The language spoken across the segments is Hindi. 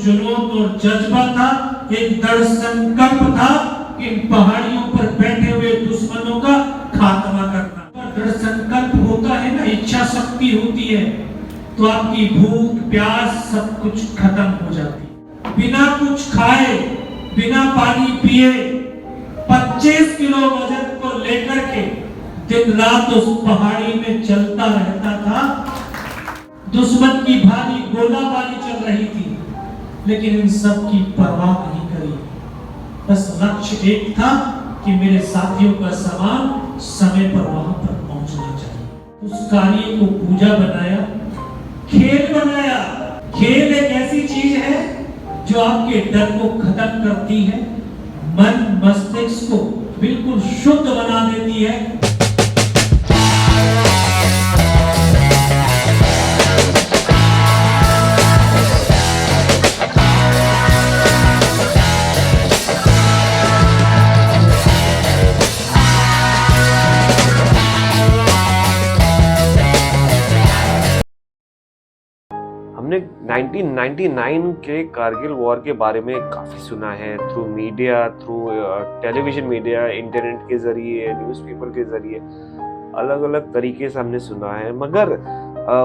जुनून और जज्बा था, एक दृढ़ संकल्प था कि इन पहाड़ियों पर बैठे हुए दुश्मनों का खात्मा करना। दृढ़ संकल्प होता है ना, इच्छा शक्ति होती है, तो आपकी भूख प्यास सब कुछ खत्म हो जाती है। बिना कुछ खाए बिना पानी पिए 25 किलो वजन को लेकर के दिन रात उस पहाड़ी में चलता रहता था। दुश्मन की भारी गोलाबारी चल रही थी, लेकिन इन सब की परवाह नहीं करी। बस लक्ष्य एक था कि मेरे साथियों का सामान समय पर वहां पर पहुंचना चाहिए। उस कार्य को पूजा बनाया, खेल बनाया। खेल एक ऐसी चीज है जो आपके डर को खत्म करती है, मन मस्तिष्क को बिल्कुल शुद्ध बना देती है। हमने 1999 के कारगिल वॉर के बारे में काफ़ी सुना है, through media, through television media, internet के ज़रिए, न्यूज़पेपर के ज़रिए, अलग अलग तरीके से हमने सुना है। मगर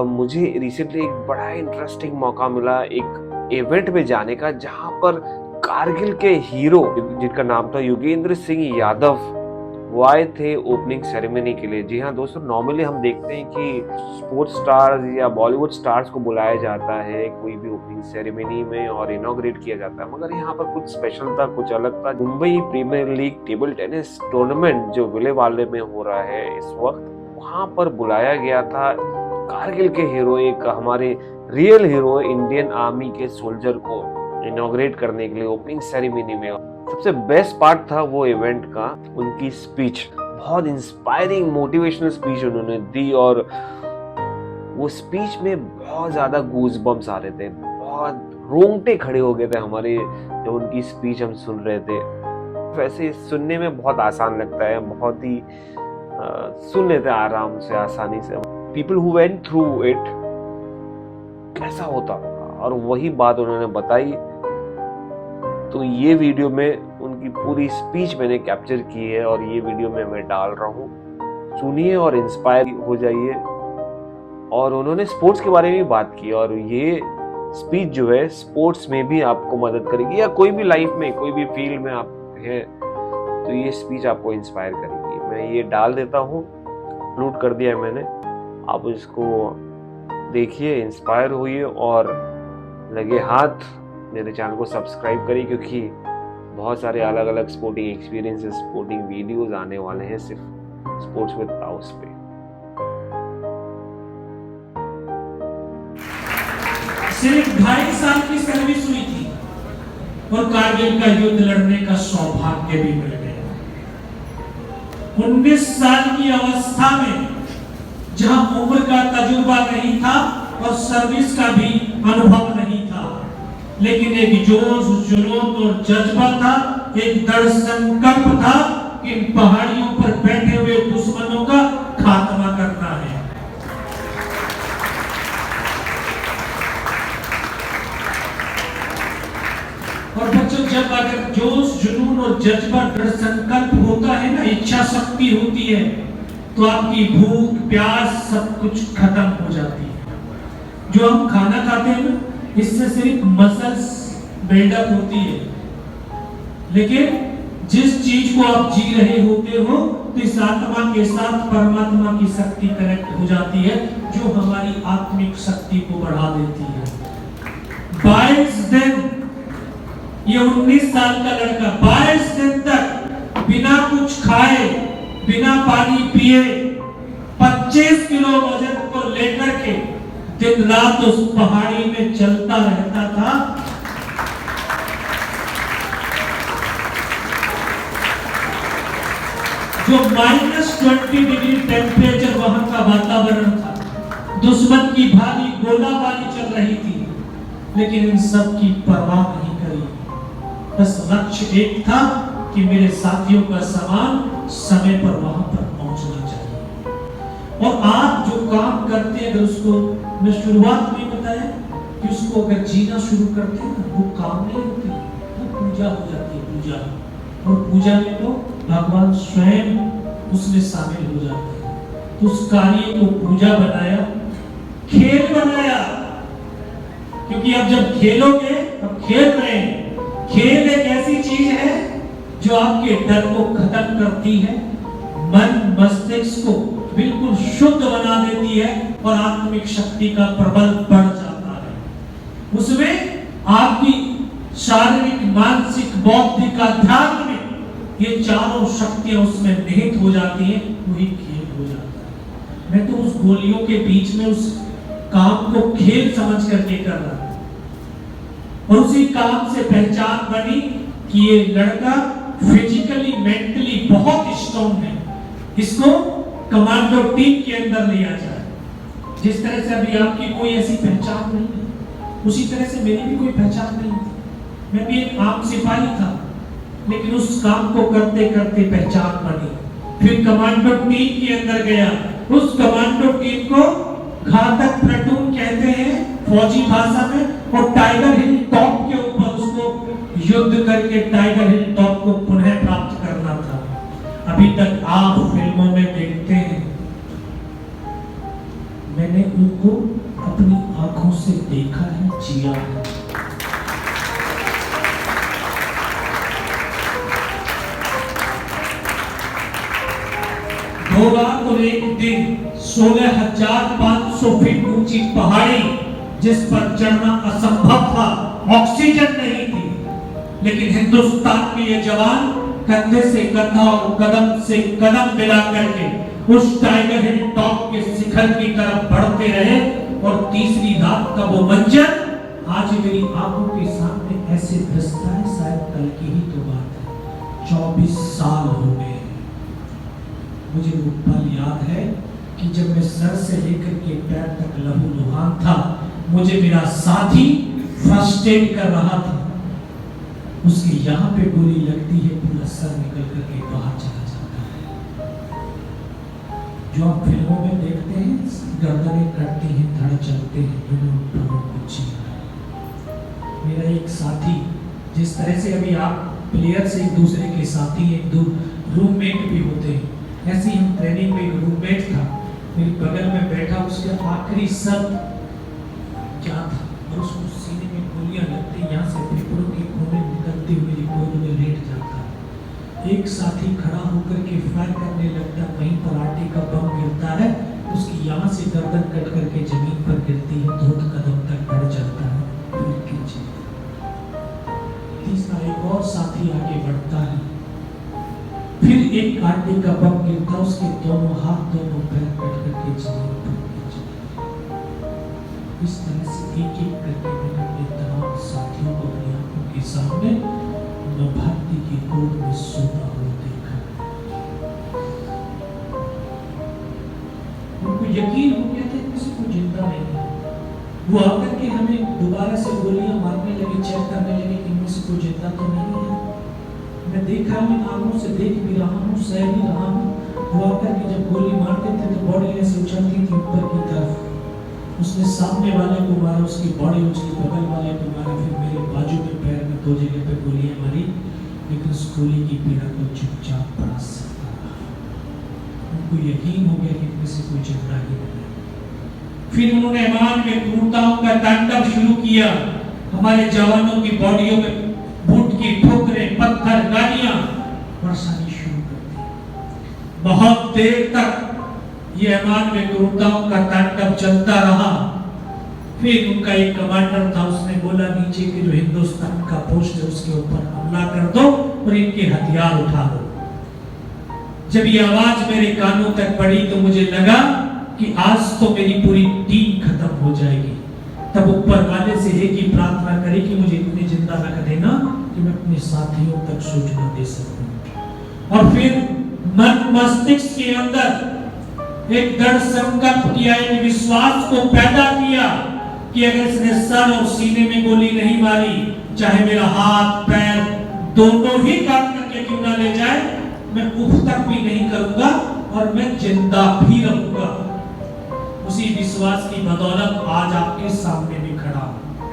मुझे रिसेंटली एक बड़ा इंटरेस्टिंग मौका मिला एक इवेंट में जाने का, जहाँ पर कारगिल के हीरो जिनका नाम था योगेंद्र सिंह यादव वो आए थे ओपनिंग सेरेमनी के लिए। जी हाँ दोस्तों, नॉर्मली हम देखते हैं कि स्पोर्ट्स स्टार्स या बॉलीवुड स्टार्स को बुलाया जाता है कोई भी ओपनिंग सेरेमनी में और इनॉग्रेट किया जाता है, मगर यहाँ पर कुछ स्पेशल था, कुछ अलग था। Mumbai premier league table tennis tournament जो विलेवाले में हो रहा है इस वक्त, वहाँ पर बुलाया गया था कारगिल के हीरो, एक हमारे रियल हीरो इंडियन आर्मी के सोल्जर को इनॉग्रेट करने के लिए ओपनिंग सेरेमनी में। सबसे बेस्ट पार्ट था वो इवेंट का उनकी स्पीच, बहुत इंस्पायरिंग मोटिवेशनल स्पीच उन्होंने दी, और वो स्पीच में बहुत ज्यादा गूज बम्स आ रहे थे, बहुत रोंगटे खड़े हो गए थे हमारे जब उनकी स्पीच हम सुन रहे थे। वैसे सुनने में बहुत आसान लगता है, बहुत ही सुन लेते हैं आराम से, आसानी से। People who went through it कैसा होता होगा, और वही बात उन्होंने बताई। तो ये वीडियो में उनकी पूरी स्पीच मैंने कैप्चर की है और ये वीडियो में मैं डाल रहा हूँ, सुनिए और इंस्पायर हो जाइए। और उन्होंने स्पोर्ट्स के बारे में भी बात की, और ये स्पीच जो है स्पोर्ट्स में भी आपको मदद करेगी, या कोई भी लाइफ में कोई भी फील्ड में आप हैं तो ये स्पीच आपको इंस्पायर करेगी। मैं ये डाल देता हूँ, अपलोड कर दिया है मैंने, आप इसको देखिए, इंस्पायर होइए और लगे हाथ मेरे चैनल को सब्सक्राइब करिए, क्योंकि बहुत सारे अलग अलग स्पोर्टिंग एक्सपीरियंसेस, स्पोर्टिंग वीडियोस आने वाले हैं सिर्फ स्पोर्ट्स विद ताउस पे। सिर्फ 2.5 साल की सर्विस हुई थी और कारगिल का युद्ध लड़ने का सौभाग्य भी मिल गया। 19 साल की अवस्था में, जहां उम्र का तजुर्बा नहीं था और सर्विस का भी अनुभव नहीं था, लेकिन एक जोश, जुनून और जज्बा था, एक दृढ़ संकल्प था कि इन पहाड़ियों पर बैठे हुए दुश्मनों का खात्मा करना है। और बच्चों, जब अगर जोश, जुनून और जज्बा, दृढ़ संकल्प होता है ना, इच्छा शक्ति होती है, तो आपकी भूख प्यास सब कुछ खत्म हो जाती है। जो हम खाना खाते हैं ना, इससे सिर्फ मसल्स बिल्डअप होती है, लेकिन जिस चीज को आप जी रहे होते हो तो इस आत्मा के साथ परमात्मा की शक्ति कनेक्ट हो जाती है, जो हमारी आत्मिक शक्ति को बढ़ा देती है। 22 दिन, ये 19 साल का लड़का 22 दिन तक बिना कुछ खाए बिना पानी पिए 25 किलो वजन को लेकर के दिन रात उस पहाड़ी में चलता रहता था। जो -20 डिग्री टेम्परेचर वहां का वातावरण था, दुश्मन की भारी गोलाबारी चल रही थी, लेकिन इन सब की परवाह नहीं करी। बस लक्ष्य एक था कि मेरे साथियों का सामान समय पर वहां पर पहुंचना चाहिए। और आप जो काम करते हैं, अगर उसको मैं शुरुआत में बताया कि उसको अगर जीना शुरू करते हैं ना, वो काम नहीं होती, वो पूजा हो जाती है, पूजा। और पूजा में तो भगवान स्वयं उसमें शामिल हो जाते हैं। तो उस कार्य को पूजा बनाया, खेल बनाया, क्योंकि अब जब खेलोगे, अब खेल रहे हैं, खेल एक ऐसी चीज है जो आपके डर को खत्म करती है, मन मस्तिष्क को बिल्कुल शुद्ध बना देती है और आत्मिक शक्ति का प्रबल बढ़ जाता है। उसमें आपकी शारीरिक, मानसिक, बौद्धिक, आध्यात्मिक ये चारों शक्तियां उसमें निहित हो जाती हैं, वही खेल हो जाता है। मैं तो उस गोलियों के बीच में उस काम को खेल समझ करके कर रहा था, और उसी काम से पहचान बनी कि ये लड़का फिजिकली, मेंटली बहुत स्ट्रॉन्ग है, इसको कमांडो टीम के अंदर लिया जाए। जिस तरह से अभी आपकी कोई ऐसी पहचान नहीं है, उसी तरह से मेरी भी कोई पहचान नहीं थी। मैं भी एक आम सिपाही था, लेकिन उस काम को करते करते पहचान बनी। फिर कमांडो टीम के अंदर गया, उस कमांडो टीम को घातक प्लेटून कहते हैं फौजी भाषा में, और टाइगर हिल टॉप के ऊपर उसको युद्ध करके टाइगर हिल टॉप को पुनः प्राप्त करना था। अभी तक आप फिल्मों में देखते हैं, मैंने उनको अपनी आंखों से देखा है, जिया है। दो रात और एक दिन 16,500 फीट ऊंची पहाड़ी, जिस पर चढ़ना असंभव था, ऑक्सीजन नहीं थी, लेकिन हिंदुस्तान के ये जवान कंधे से कंधा और कदम से कदम मिला करके उस टाइगर हिल टॉप के शिखर की तरफ बढ़ते रहे। और तीसरी रात का वो मंजर आज मेरी आंखों के सामने ऐसे दिखता है, शायद कल की ही तो बात है, 24 साल हो गए। मुझे वो पल याद है कि जब मैं सर से लेकर के पैर तक लहूलुहान था, मुझे मेरा साथी फर्स्ट एड कर रहा था, उसके यहाँ पे गोली लगती है, पूरा सर निकल करके बाहर चला जाता है। जो आप फिल्मों में देखते हैं, गर्दनें कटती हैं, धड़ चलते हैं, कुछ मेरा एक साथी, जिस तरह से अभी आप प्लेयर से एक दूसरे के साथी, एक दो रूममेट भी होते हैं, ऐसे ही हम ट्रेनिंग में एक रूममेट था, मेरे बगल में बैठा, उसके आखिरी शब्द क्या था, और उसको सीने में गोलियां लगती, यहाँ से फेफड़ों के कोने निकलते हुए रिकॉर्ड में लेट जाता है। एक साथी खड़ा होकर के फायर करने लगता, वहीं पर आटे का बम गिरता है, उसकी यहाँ से गर्दन कट करके जमीन पर गिरती है, 2 कदम तक बढ़ जाता है, फिर खींचे। तीसरा एक और साथी आगे बढ़ता है, फिर एक आटे का बम गिरता, उसके दोनों हाथ, दोनों पैर कट करके जमीन पर गिर जाते। इस तरह से एक एक करके मैंने अपने तमाम साथियों को अपनी आंखों के सामने भक्ति की गोद में सोना हुआ देखा। उनको यकीन हो गया था किसी को जिंदा नहीं है। वो आकर के हमें दोबारा से गोलियां मारने लगे, चेक करने लगे कि इनमें से कोई जिंदा तो नहीं है। मैं देख रहा हूँ, आंखों से देख भी रहा हूँ, सह भी रहा हूँ। वो आकर के जब गोली मारते थे तो बॉडी ऐसे उछलती थी ऊपर की तरफ। उसने सामने वाले को मारा, उसकी बॉडी उसके बगल वाले को मारा, फिर मेरे बाजू में, पैर में 2 जगह पे गोलियां मारी, लेकिन उस गोली की पीड़ा को चुपचाप पड़ा सकता रहा। उनको यकीन हो गया कि इनमें से कोई जिंदा ही नहीं। फिर उन्होंने ऐवान में क्रूरताओं का तांडव शुरू किया। हमारे जवानों की बॉडियों में बूट की ठोकरें, पत्थर, गालियां बरसानी शुरू कर दी। बहुत देर तक ये ऐवान में क्रूरताओं का तांडव चलता रहा। फिर उनका एक कमांडर था, उसने बोला नीचे के जो हिंदुस्तान का पोस्ट है उसके ऊपर हमला कर दो और इनके हथियार उठा दो। जब ये आवाज मेरे कानों तक पड़ी तो मुझे लगा कि आज तो मेरी पूरी टीम खत्म हो जाएगी। तब ऊपर वाले से एक ही प्रार्थना करी कि मुझे इतने जिंदा रख देना कि मैं अपने साथियों तक सूचना दे सकूं। और फिर मन मस्तिष्क के अंदर एक दृढ़ संकल्प किया, एक विश्वास को पैदा किया कि अगर इसने सर और सीने में गोली नहीं मारी, चाहे मेरा हाथ पैर दोनों ही काट करके क्यों ना ले जाए, मैं उफ तक भी नहीं करूंगा और मैं जिंदा भी रहूंगा। उसी विश्वास की बदौलत आज आपके सामने भी खड़ा हूं।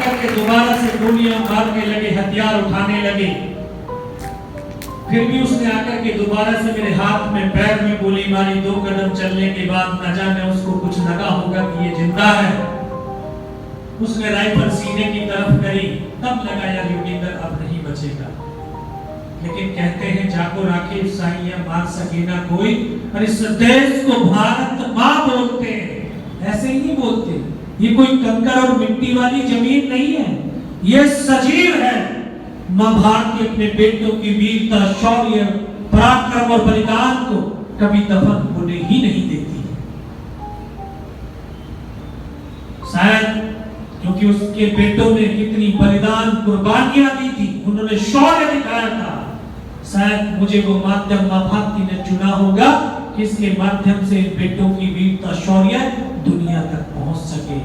आकर के दोबारा से गोलियां मारने लगे, हथियार उठाने लगे। फिर भी उसने आकर के दोबारा से मेरे हाथ में पैर में गोली मारी। 2 कदम चलने के बाद न जाने उसको कुछ लगा होगा कि ये जिंदा है। उसने राइफल सीने की तरफ करी, तब लगा यार योगेंद्र अब नहीं बचेगा। लेकिन कहते हैं जाको राखी साइया मार सके ना कोई, और इस देश को भारत माँ बोलते हैं। ऐसे ही नहीं बोलते, ये कोई कंकर और मिट्टी वाली जमीन नहीं है, ये सजीव है। मां भारती अपने बेटों की वीरता, शौर्य, पराक्रम और बलिदान को कभी दफन होने ही नहीं देती। शायद क्योंकि उसके बेटों ने कितनी बलिदान कुर्बानियां दी थी, उन्होंने शौर्य दिखाया था, शायद मुझे वो माध्यम मां भारती ने चुना होगा कि इसके माध्यम से बेटों की वीरता, शौर्य दुनिया तक पहुंच सके।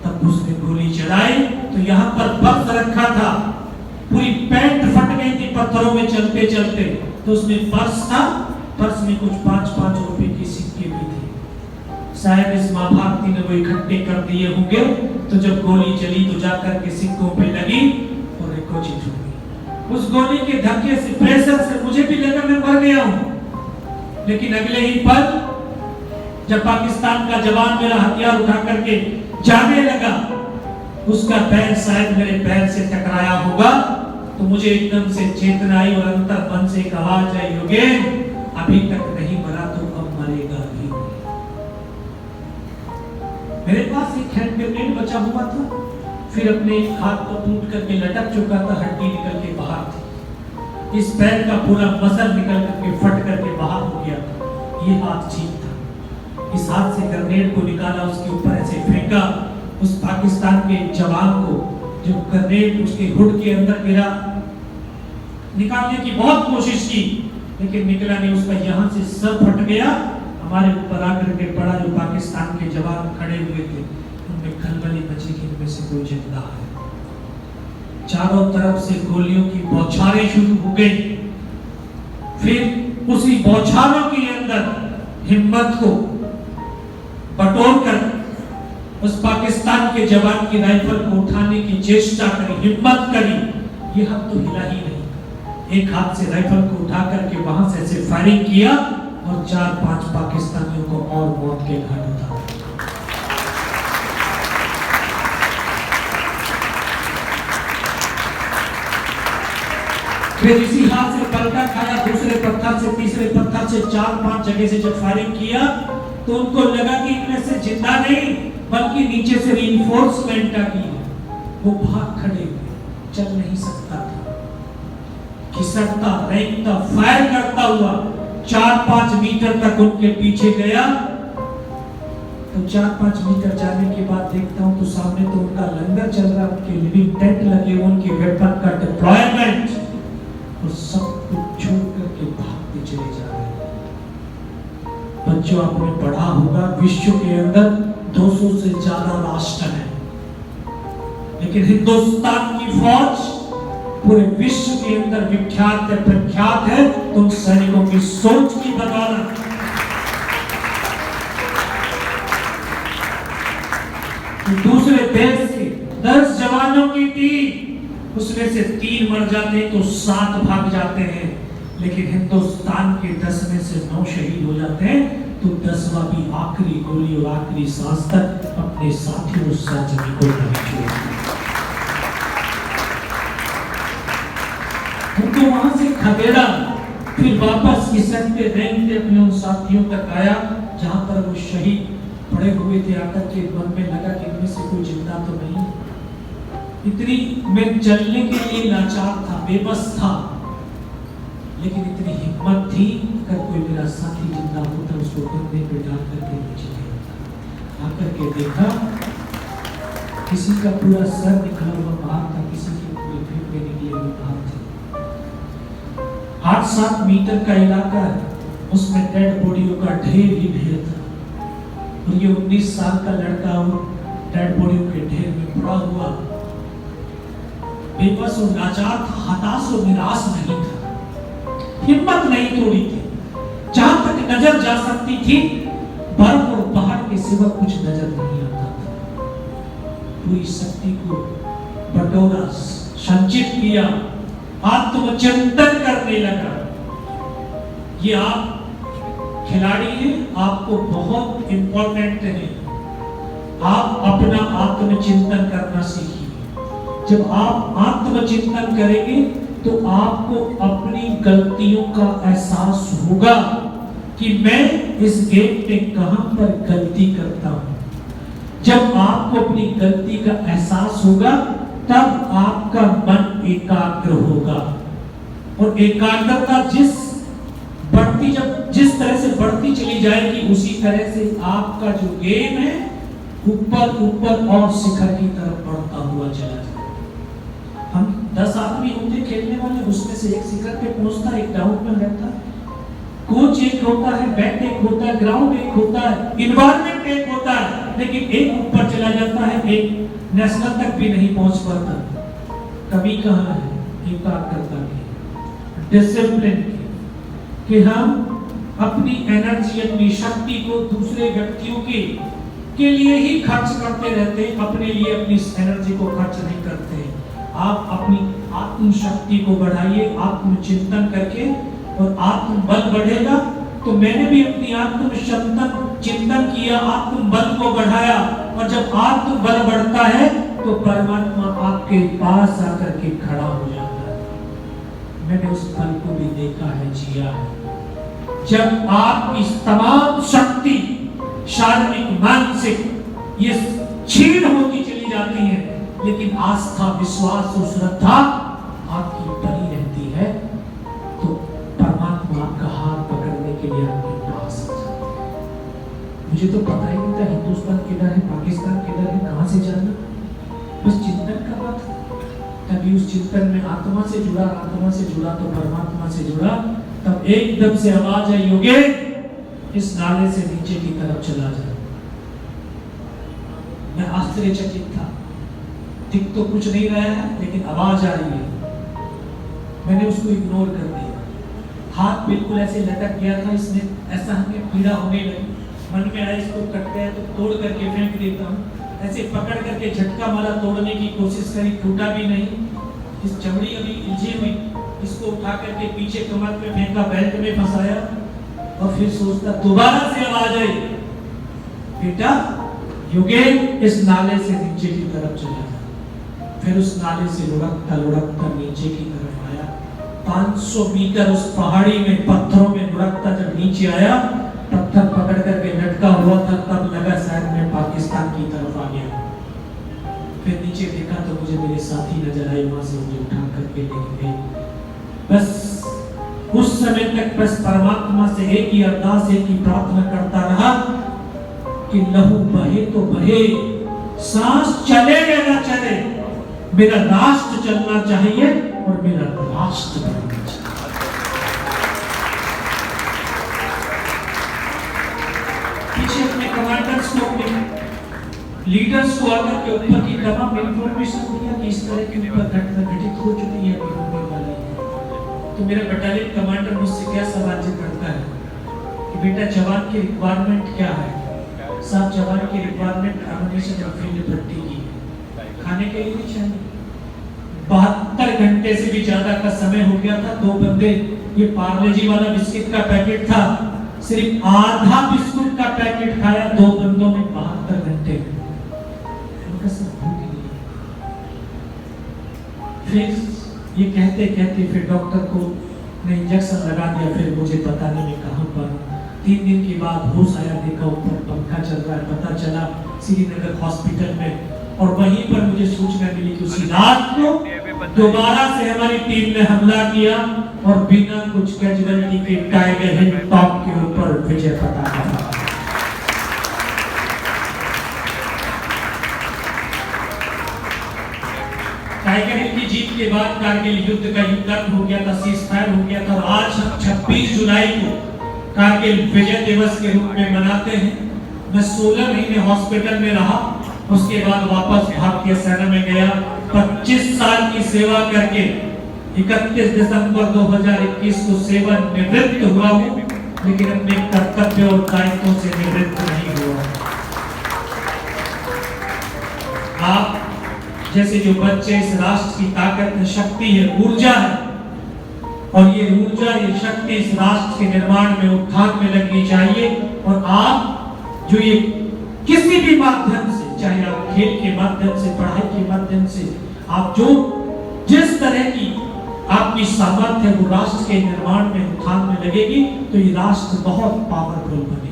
तब उसने गोली चलाई तो यहाँ पर बक्स रखा था, पूरी पैंट फट गई थी पत्थरों में चलते चलते। तो उसमें पर्स था, पर्स में कुछ 5-5 रुपए के सिक्के भी थे। शायद इस मां भारती ने वो इकट्ठे कर दिए होंगे। तो जब गोली चली तो जाकर के सिक्कों पे लगी और रिकॉर्ड हो गई। उस गोली के धक्के से, प्रेशर से मुझे भी लगा मैं मर गया हूं। लेकिन अगले ही पल जब पाकिस्तान का जवान मेरा हथियार उठा करके जाने लगा, उसका पैर शायद मेरे पैर से टकराया होगा। तो मुझे एकदम से चेतना आई और अंतर मन से एक आवाज आई, योगेंद्र अभी तक नहीं मरा तो अब मरेगा भी। मेरे पास एक हैंड ग्रेनेड बचा हुआ था, फिर अपने हाथ को टूट करके लटक चुका था, हड्डी निकल के बाहर थी। इस पैर का पूरा मसल निकल करके फट करके बाहर हो गया था। ये हाथ ठीक था। इस हाथ से ग्रेनेड को निकाला, उसके ऊपर ऐसे फेंका। उस पाकिस्तान के जवान को जो ग्रेनेड उसके हुड के अंदर गिरा, निकालने की बहुत कोशिश की लेकिन निकला नहीं। उसका यहाँ से सर फट गया, हमारे ऊपर आकर के पड़ा। जो पाकिस्तान के जवान खड़े हुए थे उनमें खलबली मची कि इनमें से कोई जिंदा है। चारों तरफ से गोलियों की बौछारें शुरू हो गई। फिर उसी बौछारों के अंदर हिम्मत को बटोर कर उस पाकिस्तान के जवान की राइफल को उठाने की चेष्टा करी, हिम्मत करी। ये हाथ तो हिला ही नहीं। एक हाथ से राइफल को उठा करके वहां से ऐसे फायरिंग किया और 4-5 पाकिस्तानियों को और मौत के घाट उतारा। फिर इसी हाथ से पलटा खाया, दूसरे पत्थर से, तीसरे पत्थर से, 4-5 जगह से जब फायरिंग किया तो उनको लगा कि इनमें से जिंदा नहीं बल्कि नीचे से रीइंफोर्समेंट आ गई। वो भाग खड़े, चल नहीं सकता था, खिसकता, रेंगता, फायर करता हुआ 4-5 मीटर तक उनके पीछे गया। तो 4-5 मीटर जाने के बाद देखता हूं तो सामने तो उनका लंगर चल रहा, उनके लिविंग टेंट लगे, उनके वेपन का डिप्लॉयमेंट, और सब कुछ छोड़ करके भागते चले जा रहे हैं। बच्चों, आपने पढ़ा होगा विश्व के अंदर 200 से ज्यादा राष्ट्र हैं, लेकिन हिंदुस्तान की फौज पूरे विश्व के अंदर विख्यात है, प्रख्यात है, तुम सैनिकों की सोच की बदौलत। दूसरे देश से 10 जवानों की टीम, उसमें से 3 मर जाते हैं तो 7 भाग जाते हैं, लेकिन हिंदुस्तान के 10 में से 9 शहीद हो जाते हैं तो 10वां भी आखिरी गोली और आखिरी सांस तक अपने साथियों सहजनी को नहीं छोड़ता। उनको वहां से खदेड़ा, फिर वापस किसकते रेंगते अपने उन साथियों तक आया जहां पर वो शहीद पड़े हुए थे। आकर के मन में लगा कि इनमें से कोई जिंदा तो नहीं। इतनी मैं चलने के लिए लाचार था, बेबस था, लेकिन इतनी हिम्मत थी अगर कोई मेरा साथी जिंदा होता उसको कंधे पे डाल करके नीचे ले आता। आकर के देखा किसी का पूरा सर निकला हुआ बाहर था, किसी के पूरे फेफड़े निकले हुए बाहर थे। 8-7 मीटर का इलाका है, उसमें डेड बॉडियों का ढेर ही ढेर था। और ये 19 साल का लड़का डेड बॉडियों के ढेर में पड़ा हुआ बेबस और लाचार था, हताश और निराश नहीं था, हिम्मत नहीं तोड़ी थी। जहां तक नजर जा सकती थी बर्फ और पहाड़ के सिवा कुछ नजर नहीं आता था। पूरी शक्ति को बटोरा, संचित किया, आत्मचिंतन करने लगा। ये आप खिलाड़ी हैं, आपको बहुत इंपॉर्टेंट है, आप अपना आत्मचिंतन करना सीखिए। जब आप आत्मचिंतन करेंगे तो आपको अपनी गलतियों का एहसास होगा कि मैं इस गेम में कहां पर गलती करता हूं। जब आपको अपनी गलती का एहसास होगा तब आपका मन एकाग्र होगा, और एकाग्रता जिस तरह से बढ़ती चली जाएगी उसी तरह से आपका जो गेम है ऊपर और शिखर की तरफ बढ़ता हुआ चला जाएगा। हम 10 आदमी होते खेलने वाले, उसमें से एक शिखर पे पहुंचता, एक डाउन में रहता है। कोच एक होता है, बैट एक होता है, ग्राउंड एक होता है, इन्वायरमेंट एक होता है, लेकिन एक ऊपर चला जाता है, एक नेशनल तक भी नहीं पहुंच पाता। कभी कहां है एकाग्रता की, डिसिप्लिन की, कि हम अपनी एनर्जी, अपनी शक्ति को दूसरे व्यक्तियों के लिए ही खर्च करते रहते, अपने लिए अपनी एनर्जी को खर्च नहीं करते। आप अपनी आत्म शक्ति को बढ़ाइए आत्मचिंतन करके, और आत्मबल बढ़ेगा। तो मैंने भी अपनी चिंतन किया, आत्मबल को बढ़ाया, और जब आत्मबल बढ़ता है तो परमात्मा आपके पास आकर के खड़ा हो जाता है। मैंने उस फल को भी देखा है, जिया है। जब आपकी तमाम शक्ति शारीरिक, मानसिक ये क्षीण होती चली जाती है, लेकिन आस्था, विश्वास और श्रद्धा आपकी बनी रहती है, तो परमात्मा आपका हाथ पकड़ने के लिए आपके पास आ जाते हैं। मुझे तो पता ही नहीं था हिंदुस्तान किधर है, पाकिस्तान किधर है, कहां से जाना, बस चिंतन कर रहा था। तभी उस चिंतन में आत्मा से जुड़ा तो परमात्मा से जुड़ा, तब एकदम से आवाज आई, योगेश इस नाले से नीचे की तरफ चला जा। मैं आश्चर्यचकित था, दिख तो कुछ नहीं रहा है, लेकिन आवाज आ रही है। मैंने उसको इग्नोर कर दिया। हाथ बिल्कुल ऐसे लटक गया था, इसमें ऐसा हमें पीड़ा होने लगी। मन में आया इसको कट गया तो तोड़ करके फेंक देता हूँ। ऐसे पकड़ करके झटका मारा, तोड़ने की कोशिश करी, टूटा भी नहीं। इस चमड़ी अभी उलझी हुई, इसको उठा करके पीछे कमर पे फेंका, बेल्ट में फंसाया, और फिर सोचता, दोबारा से आवाज आई, बेटा योगेश इस नाले से नीचे की तरफ चला जा। फिर उस नाले से लुढ़कता नीचे की तरफ आया। 500 मीटर उस पहाड़ी में पत्थरों में लुढ़कता जब नीचे आया, पत्थर पकड़ करके लटका हुआ था, तब लगा शायद मैं पाकिस्तान की तरफ आ गया। फिर नीचे देखा तो मुझे मेरे साथी नजर आए, वहां से मुझे उठा करके लेके गए। बस उस समय तक बस परमात्मा से एक ही अरदास, एक ही प्रार्थना करता रहा कि लहू बहे तो बहे, सांस चले या ना चले, मेरा राष्ट्र चलना चाहिए और मेरा राष्ट्र बनना चाहिए। पीछे अपने कमांडर्स को, अपने लीडर्स को आकर के ऊपर की तमाम इंफॉर्मेशन दिया कि इस तरह की ऊपर घटना घटित हो चुकी है, होने वाली है। तो मेरा बटालियन कमांडर मुझसे क्या सवाल करता है कि बेटा जवान की रिक्वायरमेंट क्या है? साहब जवान की रिक्वायरमेंट एमिनेशन और फील्ड पट्टी की है, खाने के लिए नहीं चाहिए। 72 घंटे से भी ज्यादा का समय हो गया था। 2 बंदे, ये पार्ले जी वाला बिस्किट का पैकेट था, सिर्फ आधा बिस्कुट का पैकेट खाया 2 बंदों ने 72 घंटे में। उनका सब भूख नहीं। फिर ये कहते कहते फिर डॉक्टर को ने इंजेक्शन लगा दिया। फिर मुझे पता नहीं मैं कहां पर। 3 दिन के बाद होश आया, देखा ऊपर पंखा चल रहा है, पता चला श्रीनगर हॉस्पिटल में। और वहीं पर मुझे सूचना मिली कि उसी रात को दोबारा से हमारी टीम ने हमला किया और बिना कुछ कैजुअलिटी के टाइगर हिल टॉप के ऊपर विजय पताका था। टाइगर हिल की जीत के बाद कारगिल युद्ध का युद्ध हो गया था, सीज फायर हो गया था। और आज हम 26 जुलाई को कारगिल विजय दिवस के रूप में मनाते हैं। मैं 16 महीने हॉस्पिटल में रहा, उसके बाद वापस भारतीय सेना में गया। 25 साल की सेवा करके 31 दिसंबर 2021 को सेवानिवृत्त हुआ हूँ, लेकिन अपने कर्तव्य और दायित्वों से निवृत्त नहीं हुआ। आप जैसे जो बच्चे इस राष्ट्र की ताकत है, शक्ति है, ऊर्जा है, और ये ऊर्जा, ये शक्ति इस राष्ट्र के निर्माण में, उत्थान में लगनी चाहिए। और आप जो ये किसी भी माध्यम से, चाहे आप खेल के माध्यम से, पढ़ाई के माध्यम से, आप जो जिस तरह की आपकी सामर्थ्य है वो राष्ट्र के निर्माण में, उत्थान में लगेगी, तो ये राष्ट्र बहुत पावरफुल बनेगा।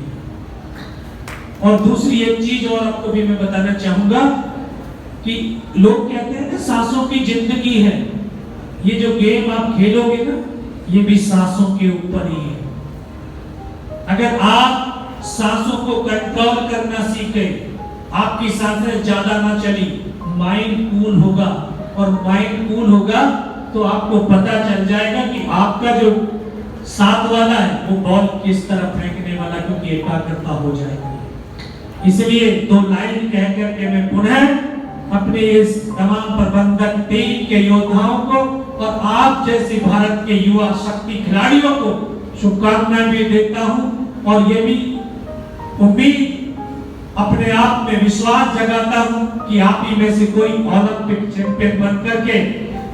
और दूसरी एक चीज और आपको भी मैं बताना चाहूंगा कि लोग कहते हैं ना सांसों की जिंदगी है। ये जो गेम आप खेलोगे ना, ये भी सांसों के ऊपर ही है। अगर आप सांसों को कंट्रोल करना सीखे, आपकी सांसें ज्यादा ना चली, माइंड कूल होगा, और माइंड कूल होगा तो आपको पता चल जाएगा कि आपका जो साथ वाला है वो बॉल किस तरफ फेंकने वाला, क्योंकि एकाग्रता हो जाएगी। इसलिए 2 लाइन कह करके मैं पुनः अपने इस तमाम प्रबंधक टीम के योद्धाओं को और आप जैसे भारत के युवा शक्ति खिलाड़ियों को शुभकामनाएं भी देता हूं, और ये भी उम्मीद, अपने आप में विश्वास जगाता हूं कि आप ही में से कोई ओलंपिक चैंपियन बनकर के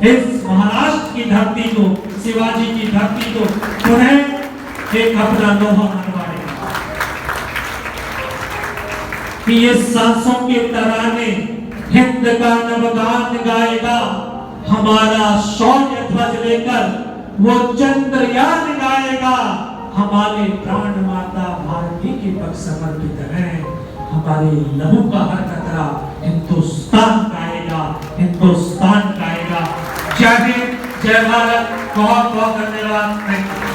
इस महाराष्ट्र की धरती को, शिवाजी की धरती को पुनः एक अपना लोहा मनवाएगा। कि ये सांसों के तराने हिंद का नवगान गाएगा, हमारा शौर्य ध्वज लेकर वो चंद्रयान गाएगा, हमारे प्राण माता भारती के पग समर्पित हैं, हमारे लहू का हर कतरा हिंदुस्तान गाएगा, हिंदुस्तान गाएगा। जय हिंद, जय भारत, बहुत बहुत धन्यवाद।